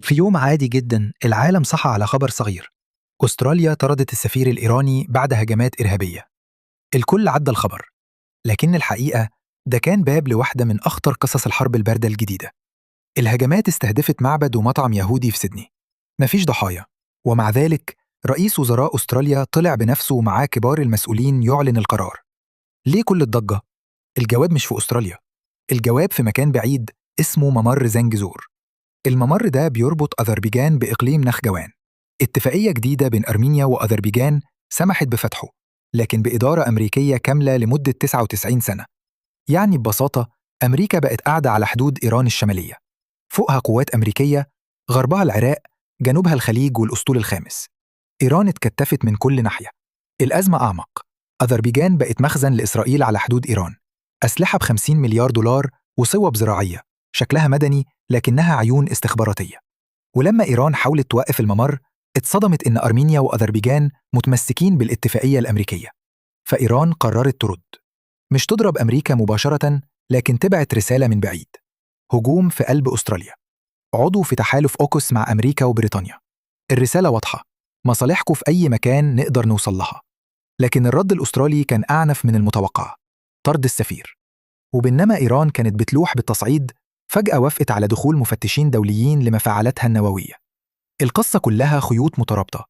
في يوم عادي جدا العالم صحى على خبر صغير. أستراليا طردت السفير الإيراني بعد هجمات إرهابية. الكل عدى الخبر، لكن الحقيقة ده كان باب لواحدة من أخطر قصص الحرب الباردة الجديدة. الهجمات استهدفت معبد ومطعم يهودي في سيدني. مفيش ضحايا، ومع ذلك رئيس وزراء أستراليا طلع بنفسه ومعاه كبار المسؤولين يعلن القرار. ليه كل الضجة؟ الجواب مش في أستراليا، الجواب في مكان بعيد اسمه ممر زنجزور. الممر ده بيربط أذربيجان بإقليم نخجوان. اتفاقية جديدة بين أرمينيا وأذربيجان سمحت بفتحه، لكن بإدارة أمريكية كاملة لمدة 99 سنة. يعني ببساطة أمريكا بقت قاعدة على حدود إيران الشمالية، فوقها قوات أمريكية، غربها العراق، جنوبها الخليج والأسطول الخامس. إيران اتكتفت من كل ناحية. الأزمة أعمق، أذربيجان بقت مخزن لإسرائيل على حدود إيران، أسلحة ب50 مليار دولار وصوب زراعية شكلها مدني لكنها عيون استخباراتية. ولما إيران حاولت توقف الممر اتصدمت إن أرمينيا وأذربيجان متمسكين بالاتفاقية الأمريكية. فإيران قررت ترد، مش تضرب أمريكا مباشرة، لكن تبعت رسالة من بعيد. هجوم في قلب أستراليا، عضو في تحالف أوكوس مع أمريكا وبريطانيا. الرسالة واضحة، مصالحكم في أي مكان نقدر نوصل لها. لكن الرد الأسترالي كان أعنف من المتوقع، طرد السفير. وبينما إيران كانت بتلوح بالتصعيد، فجأة وافقت على دخول مفتشين دوليين لمفاعلاتها النووية. القصة كلها خيوط مترابطة،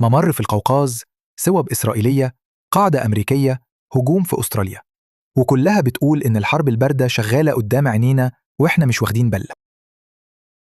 ممر في القوقاز، سوب إسرائيلية، قاعدة أمريكية، هجوم في أستراليا، وكلها بتقول إن الحرب الباردة شغالة قدام عينينا وإحنا مش واخدين بالنا.